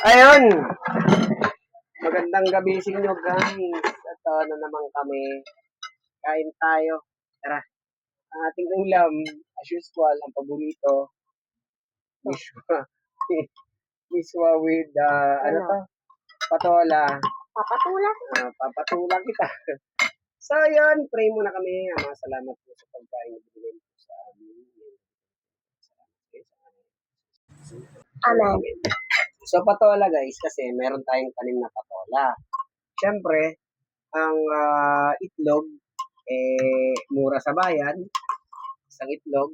Ayun! Magandang gabi sa inyo guys. Ito na naman kami. Kain tayo. Tara. Ang ating ulam, as usual, ang paborito. Miswa. Miswa with, ano to? Patola. Papatula. Papatula kita. So, yun. Pray muna kami. Ama, salamat po sa pagkain na binigay po sa amin. Amen. So, patola guys, kasi meron tayong tanim na patola. Siyempre, ang itlog, mura sa bayan. Isang itlog,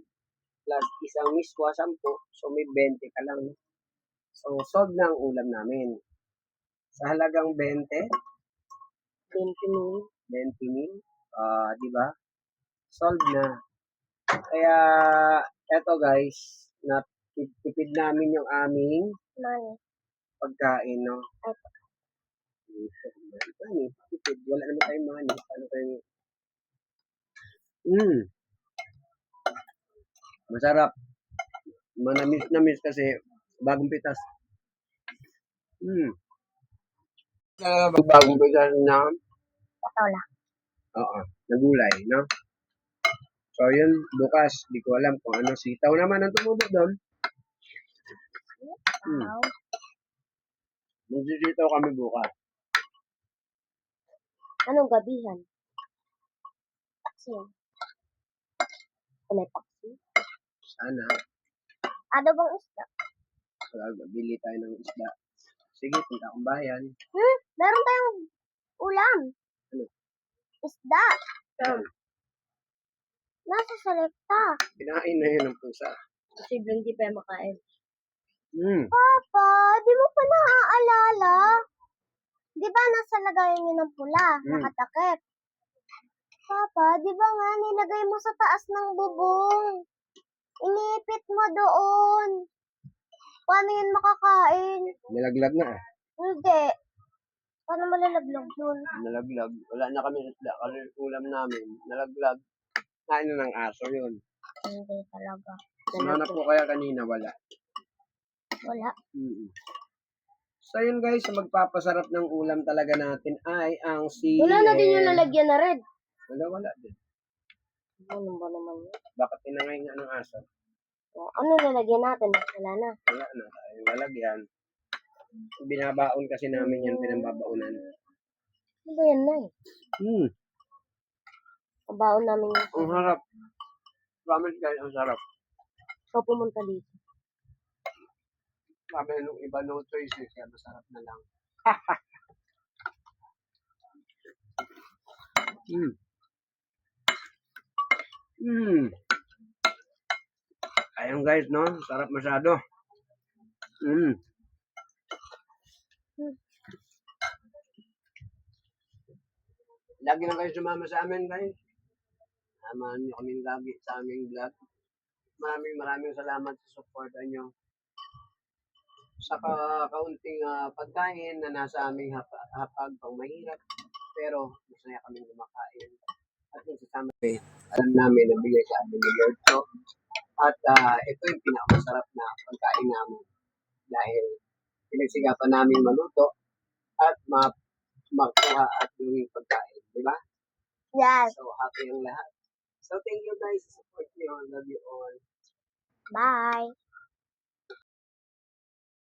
plus isang miswa, 10. So, may 20 ka lang. So, solve na ang ulam namin. Sa halagang 20, 20 mil, di ba? Solve na. Kaya, eto guys, natipid namin yung aming pagkain, no? Money, tipid. Wala naman tayong money. Paano tayo? Masarap. Manamis kasi bagong pitas. Bagong pitas na Patola. oo, na gulay, no? So, yun, bukas, di ko alam kung ano. Sitaw naman ang tumubo doon. Wow. Magsisitaw kami bukas. Anong gabihan? Paksi. May paksi? Sana. Ano bang isda? Bili tayo ng isda. Sige, punta akong bayan. Meron tayong ulam. Ano? Isda. Saan? Nasa selecta. Kinain na yun ng pusa. Posible hindi pa makain. Papa, di mo pa naaalala? Di ba nasa lagayan niyo ng pula, nakatakip? Papa, di ba nga nilagay mo sa taas ng bubong? Inipit mo doon. Paano yun makakain? Nalaglag na eh. Hindi. Paano malalaglag yun? Nalaglag. Wala na kami isda kasi ulam namin. Nalaglag. Kain na ng aso yun. Hindi talaga. Sinanap ko kaya kanina, wala. Wala. So yun guys, magpapasarap ng ulam talaga natin ay ang sili. Wala na din yung lalagyan na red. Wala din. Ano ba naman yun? Bakit tinangay nga ng aso? Ano lalagyan natin? Wala na. Wala na tayong lalagyan. Binabaon kasi namin yan, pinambabaunan. Ano ba yan na eh? Kabaon namin yung... Ang harap. Promise guys, ang sarap. So pumunta dito. Sabi nung iba no choices, kaya masarap na lang. Ayun guys, no? Sarap masyado. Lagi lang kayo sumama sa amin guys. Samahan nyo kaming lagi sa aming vlog. Maraming salamat sa supporta nyo. Sa kaunting pagkain na nasa aming hapag pang mahirap. Pero masaya kaming kumakain. At nagsasama kayo. Alam namin na bigay sa amin ni Lord. So, at ito yung pinakamasarap na pagkain namin. Dahil pinagsikapan namin maluto at makuha at gawing pagkain. Diba? Yes. So, happy ang lahat. So, thank you guys sa support nyo. Love you all. Bye.